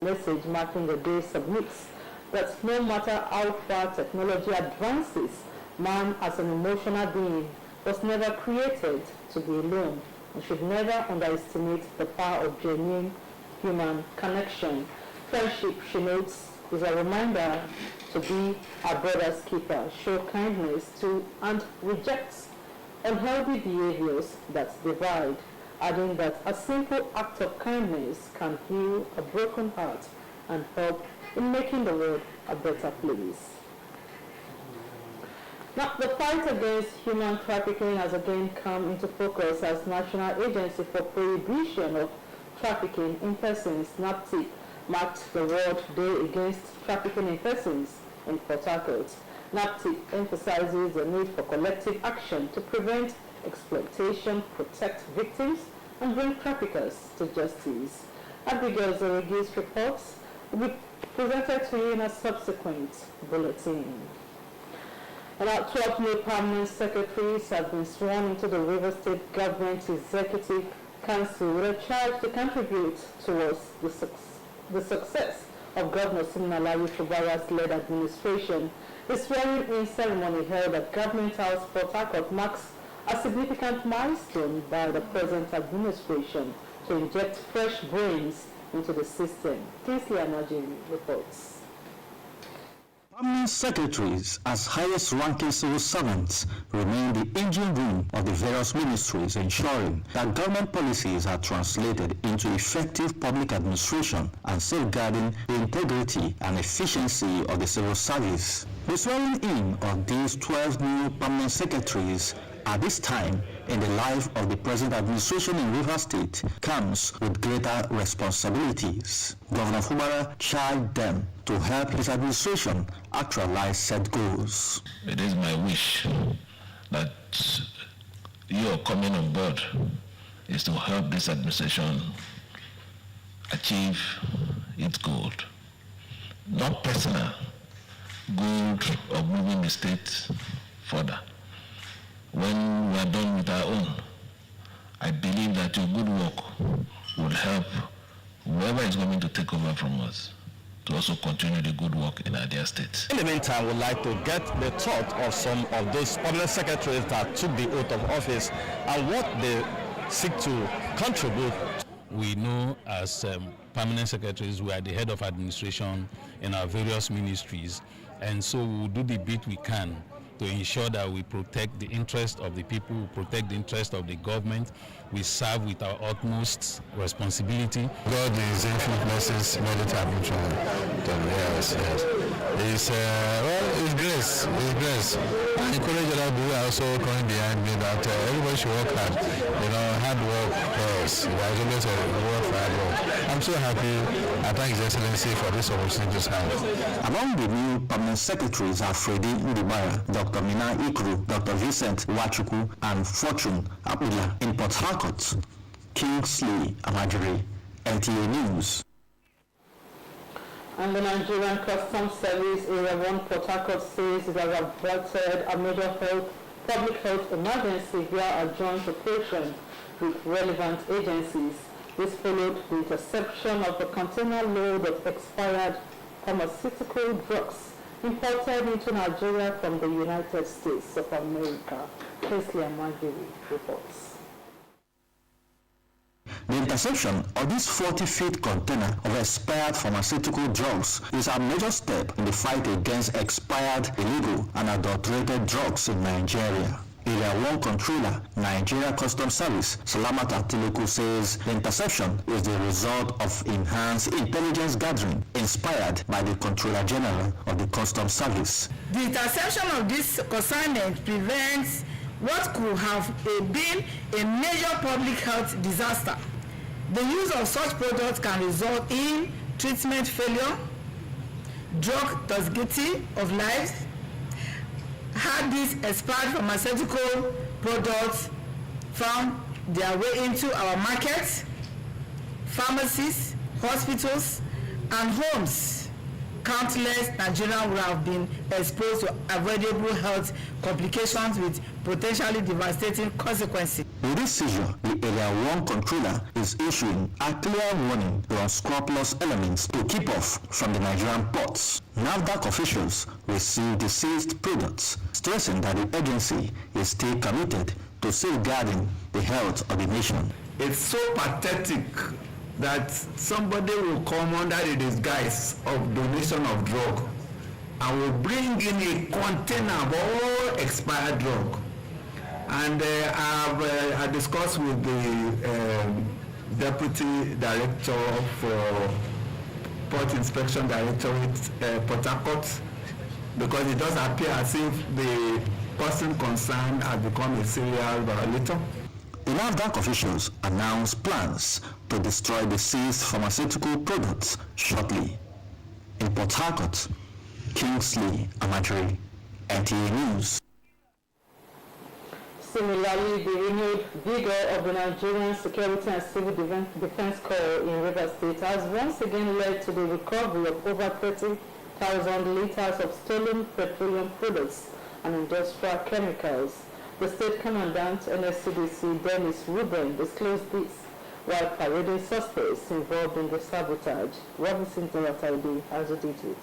message marking the day submits that no matter how far technology advances, man as an emotional being was never created to be alone and should never underestimate the power of genuine human connection. Friendship, she notes, is a reminder to be our brother's keeper, show kindness to and reject unhealthy behaviors that divide, adding that a simple act of kindness can heal a broken heart and help in making the world a better place. Now, the fight against human trafficking has again come into focus as National Agency for Prohibition of Trafficking in Persons, NAPTIP, marked the World Day Against Trafficking in Persons in Port Harcourt. NAPTIP emphasizes the need for collective action to prevent exploitation, protect victims, and bring traffickers to justice. Abigail Zorogi's reports will be presented to you in a subsequent bulletin. About 12 new permanent secretaries have been sworn into the Rivers State Government Executive Council with a charge to contribute towards the success of Governor Siminalayi Fubara's led administration. The swearing-in ceremony held at Government House, Port Harcourt, marks a significant milestone by the present administration to inject fresh brains into the system. Kingsley Amajiri reports. Permanent secretaries, as highest-ranking civil servants, remain the engine room of the various ministries, ensuring that government policies are translated into effective public administration and safeguarding the integrity and efficiency of the civil service. The swearing-in of these 12 new permanent secretaries at this time in the life of the present administration in Rivers State comes with greater responsibilities. Governor Fubara charged them to help his administration actualize set goals. It is my wish that your coming on board is to help this administration achieve its goal. Not personal goal of moving the state further. When we are done with our own, I believe that your good work will help whoever is going to take over from us to also continue the good work in our dear state. In the meantime, we'd like to get the thought of some of those permanent secretaries that took the oath of office and what they seek to contribute. We know as permanent secretaries, we are the head of administration in our various ministries, and so we will do the bit we can to ensure that we protect the interest of the people, we protect the interest of the government. We serve with our utmost responsibility. God is infinite blessings, military administration. Yes. It's grace. It's grace. I encourage other people also coming behind me that everybody should work hard. Hard work first. There's always a reward for hard work. I'm so happy. I thank His Excellency for this opportunity to serve. Among the new permanent secretaries are Freddy Ndubara, Dr. Mina Ikru, Dr. Vincent Wachuku, and Fortune Abdullah in Port Harcourt. Kingsley Amajiri, NTA News. And the Nigerian Customs Service Area 1 Port Harcourt says it has averted a major public health emergency via a joint operation with relevant agencies. This followed the interception of a container load of expired pharmaceutical drugs imported into Nigeria from the United States of America. Kingsley Amajiri reports. The interception of this 40-feet container of expired pharmaceutical drugs is a major step in the fight against expired, illegal, and adulterated drugs in Nigeria. Area 1 Controller, Nigeria Customs Service, Salamat Atileku says the interception is the result of enhanced intelligence gathering inspired by the Controller General of the Customs Service. The interception of this consignment prevents what could have been a major public health disaster. The use of such products can result in treatment failure, drug toxicity of lives. Had these expired pharmaceutical products found their way into our markets, pharmacies, hospitals, and homes, countless Nigerians would have been exposed to avoidable health complications with potentially devastating consequences. With this seizure, the Area 1 controller is issuing a clear warning to unscrupulous elements to keep off from the Nigerian ports. NAFDAC officials received the seized products, stressing that the agency is still committed to safeguarding the health of the nation. It's so pathetic that somebody will come under the disguise of donation of drug and will bring in a container of all expired drug. And I discussed with the Deputy Director for Port Inspection Directorate, Port Harcourt, because it does appear as if the person concerned has become a serial violator. The NAFDAC officials announced plans to destroy the seized pharmaceutical products shortly. In Port Harcourt, Kingsley Amajiri, NTA News. Similarly, the renewed vigor of the Nigerian Security and Civil Defense Corps in Rivers State has once again led to the recovery of over 30,000 liters of stolen petroleum products and industrial chemicals. The State Commandant, NSCDC Dennis Ruben, disclosed this while parading suspects involved in the sabotage. Robinson Tarataibi has the details.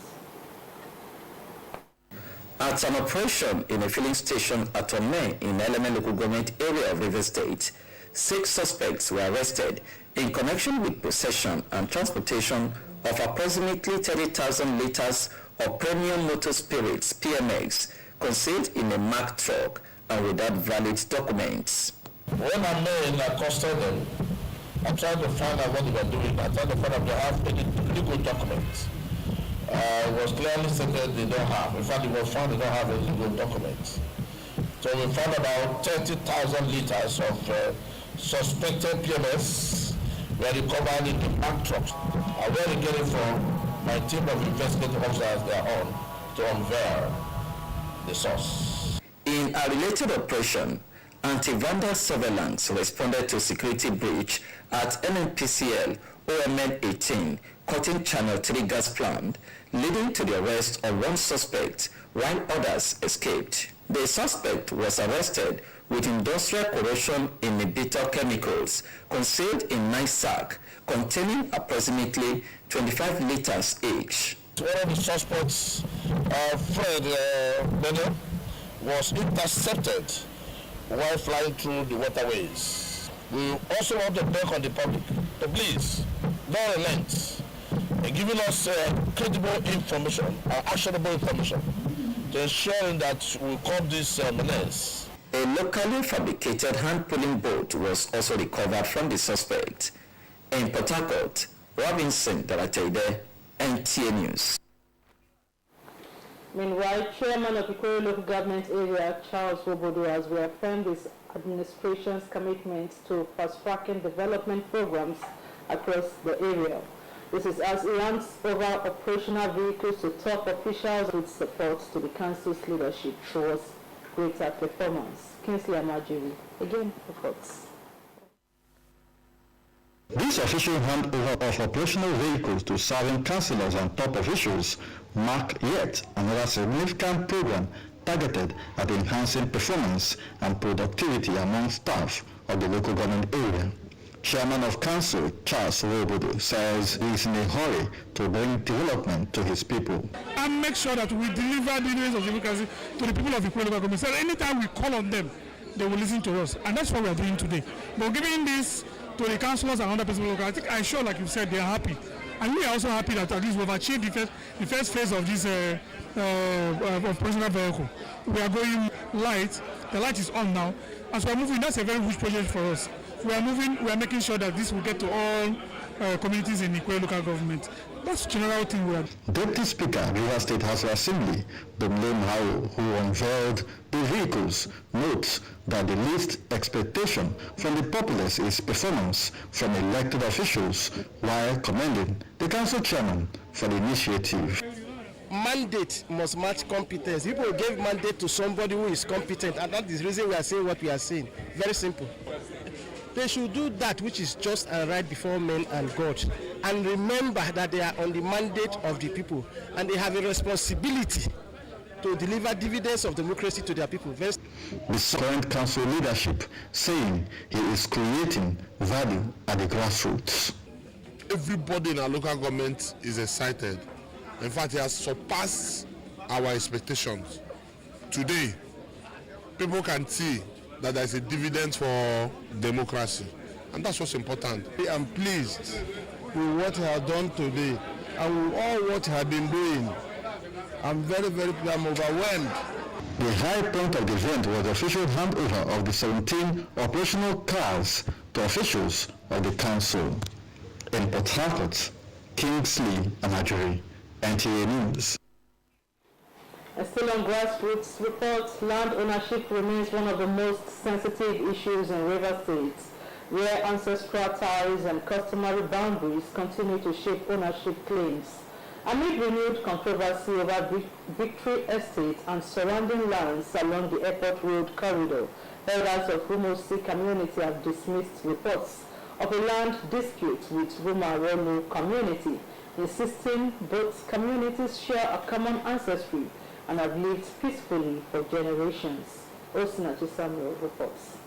At an operation in a filling station at Ome in Eleme local government area of Rivers State, 6 suspects were arrested in connection with possession and transportation of approximately 30,000 liters of premium motor spirits (PMX) concealed in a marked truck and without valid documents. When I'm in custody, I tried to find out what they were doing. I tried to find out if they have any legal documents. It was clearly stated they don't have. In fact, it was found they don't have any legal documents. So we found about 30,000 liters of suspected PMS were recovered in the bank trucks. And where they get it from, my team of investigative officers, they are on to unveil the source. In a related operation, anti-vandal surveillance responded to security breach at NNPCL OMN 18 Cotton Channel 3 gas plant, leading to the arrest of 1 suspect while others escaped. The suspect was arrested with industrial corrosion inhibitor chemicals concealed in 9 sacks containing approximately 25 liters each. One of the suspects, Fred Bennett, was intercepted while flying through the waterways. We also want to beg on the public to please don't relent in giving us credible information, actionable information, to ensuring that we curb this menace. A locally fabricated hand-pulling boat was also recovered from the suspect. In Port Harcourt, Robinson Tarataibe, NTA News. Meanwhile, Chairman of Ikoro Local Government Area, Charles Wobodo, has reaffirmed his administration's commitment to fast-tracking development programs across the area. This is as he hands over operational vehicles to top officials with support to the council's leadership towards greater performance. Kingsley Amajiri again reports. This official handover of operational vehicles to serving councillors and top officials mark yet another significant program targeted at enhancing performance and productivity among staff of the local government area. Chairman of Council, Charles Wobodo, says he is in a hurry to bring development to his people. And make sure that we deliver the needs of democracy to the people of the local government. So anytime we call on them, they will listen to us. And that's what we are doing today. But giving this to the councillors and other people, I think I'm sure, like you said, they are happy. And we are also happy that at least we've achieved the first phase of this operational vehicle. We are going light. The light is on now. As we are moving, that's a very huge project for us. We are moving, we are making sure that this will get to all communities in Ikoro local government. That's the general thing we are. Deputy Speaker, Rivers State House of Assembly, Domlem Hao, who unveiled the vehicles, notes that the least expectation from the populace is performance from elected officials, while commending the council chairman for the initiative. Mandate must match competence. People gave mandate to somebody who is competent, and that is the reason we are saying what we are saying. Very simple. They should do that which is just and right before men and God, and remember that they are on the mandate of the people, and they have a responsibility to deliver dividends of democracy to their people. The current council leadership saying he is creating value at the grassroots. Everybody in our local government is excited. In fact, it has surpassed our expectations. Today, people can see that there is a dividend for democracy, and that's what's important. I am pleased with what he has done today and with all what he has been doing. I'm very, very pleased. I'm overwhelmed. The high point of the event was the official handover of the 17 operational cars to officials of the council. In Port Harcourt, Kingsley Amajuri, NTA News. Still on grassroots reports, land ownership remains one of the most sensitive issues in Rivers State, where ancestral ties and customary boundaries continue to shape ownership claims. Amid renewed controversy over Victory Estate and surrounding lands along the Airport Road corridor, elders of Rumosi community have dismissed reports of a land dispute with Rumarolo community, insisting both communities share a common ancestry and have lived peacefully for generations. Osinachi Samuel reports.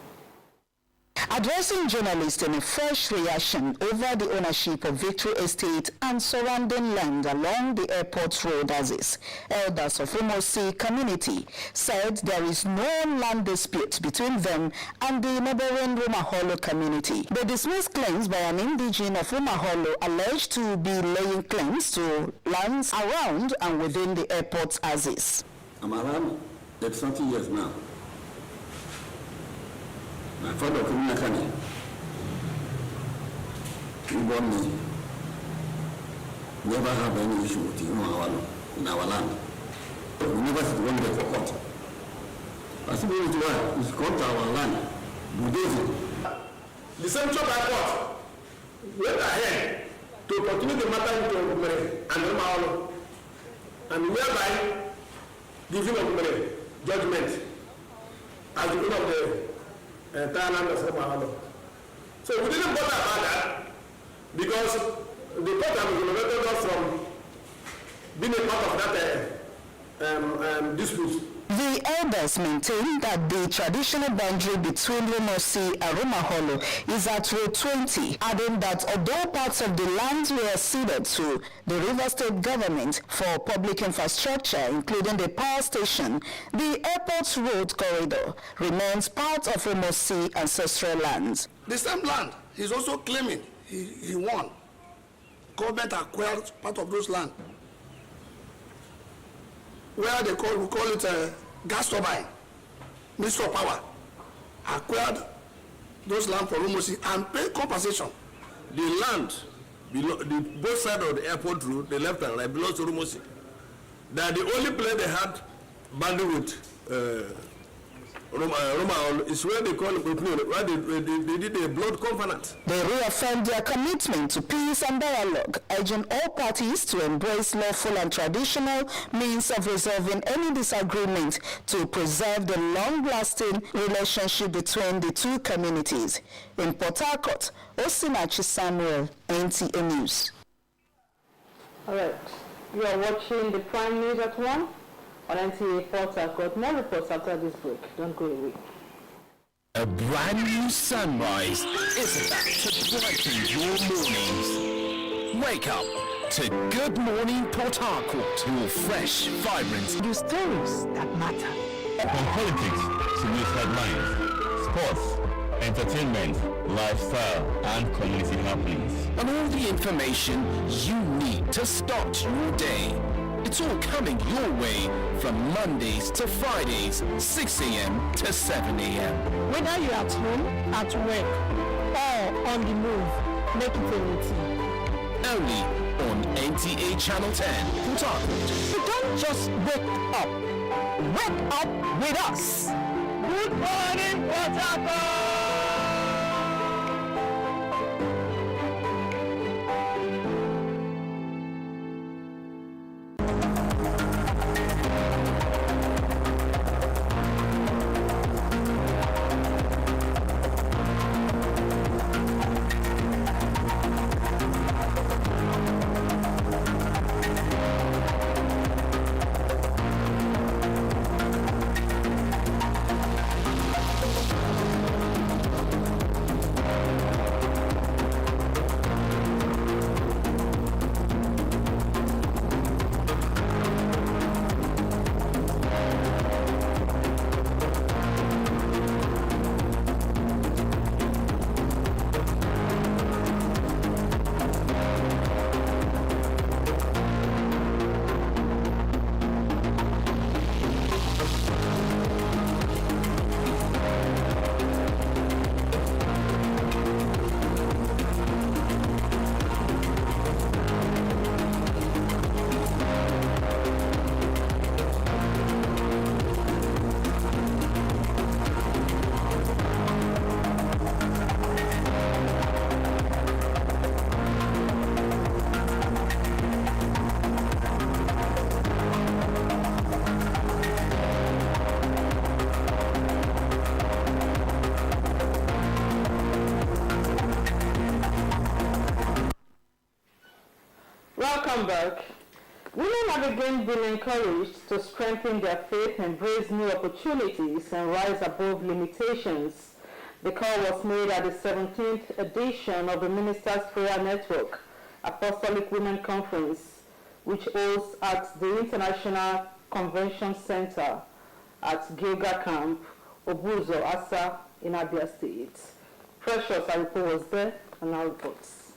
Addressing journalists in a fresh reaction over the ownership of Victory Estate and surrounding land along the Airport Road axis, elders of Rumosi community said there is no land dispute between them and the neighboring Rumaholo community. They dismissed claims by an indigene of Rumaholo alleged to be laying claims to lands around and within the airport's axis. I'm around 30 years now. My father came in Kenya. He born me. Never have any issue with him in our land. We never sit one day for court. I said, why? It's court our land. The Central Airport went ahead to continue the matter into Okumere and Rumaholo, and whereby giving Okumere judgment as the owner of the entire land of Rumaholo. So we didn't bother about that because the court has renovated us from being a part of that dispute. The elders maintain that the traditional boundary between Rumosi and Rumaholo is at Road 20, adding that although parts of the lands were ceded to the Rivers State government for public infrastructure, including the power station, the Airport Road corridor remains part of Rumosi ancestral lands. The same land he's also claiming he won. Government acquired part of those land. Where we call it gas turbine, Ministry of Power, acquired those land for Rumosi and paid compensation. The land, both sides of the airport road, the left and right, belongs to Rumosi. They are the only place they had boundary with Rumaholo is where they call it, where they did a blood covenant. They reaffirmed their commitment to peace and dialogue, urging all parties to embrace lawful and traditional means of resolving any disagreement to preserve the long-lasting relationship between the two communities. In Port Harcourt, Osinachi Samuel, NTA News. All right, you are watching the Prime News at 1. On NTA Port Harcourt. More reports after this break. Don't go away. A brand new sunrise is about to brighten your mornings. Wake up to Good Morning Port Harcourt. Your fresh, vibrant news stories that matter. From politics to news headlines, sports, entertainment, lifestyle, and community happenings. And all the information you need to start your day. It's all coming your way from Mondays to Fridays, 6 a.m. to 7 a.m. Whether you're at home, at work, or on the move, make it a routine. Only on NTA Channel 10, Port Harcourt. You don't just wake up. Wake up with us. Good morning, Port Harcourt! back. Women have again been encouraged to strengthen their faith, embrace new opportunities, and rise above limitations. The call was made at the 17th edition of the Ministers' Prayer Network Apostolic Women Conference, which holds at the International Convention Center at Gilga Camp, Obuzo, Asa, in Abia State. Precious Aripo was there, and now reports.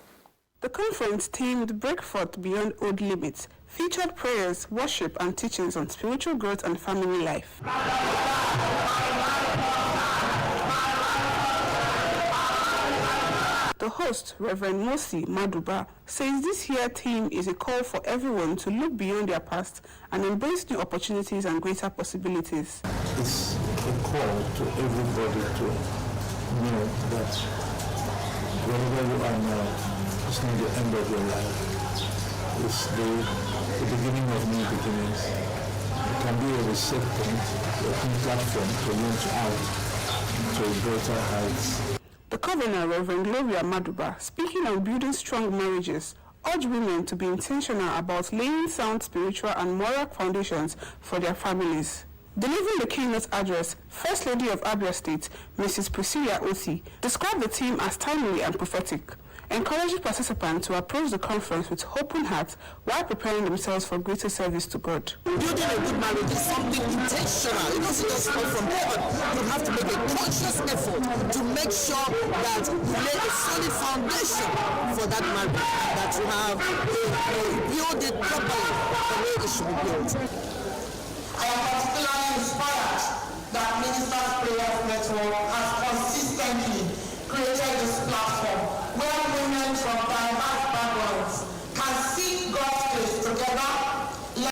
The conference, themed Break Forth Beyond Old Limits, featured prayers, worship, and teachings on spiritual growth and family life. The host, Reverend Mosi Maduba, says this year's theme is a call for everyone to look beyond their past and embrace new opportunities and greater possibilities. It's a call to everybody to know that wherever you are now, it's not the end of your life. It's the beginning of new beginnings. It can be a reset point, a platform to launch out to greater heights. The Governor, Reverend Gloria Maduba, speaking on building strong marriages, urged women to be intentional about laying sound spiritual and moral foundations for their families. Delivering the keynote address, First Lady of Abia State, Mrs. Priscilla Osi, described the theme as timely and prophetic, encouraging participants to approach the conference with open hearts while preparing themselves for greater service to God. Building a good marriage is something intentional. It doesn't just come from heaven. You have to make a conscious effort to make sure that you lay a solid foundation for that marriage, that you have build it properly the way it should be built. I am particularly inspired that Ministers'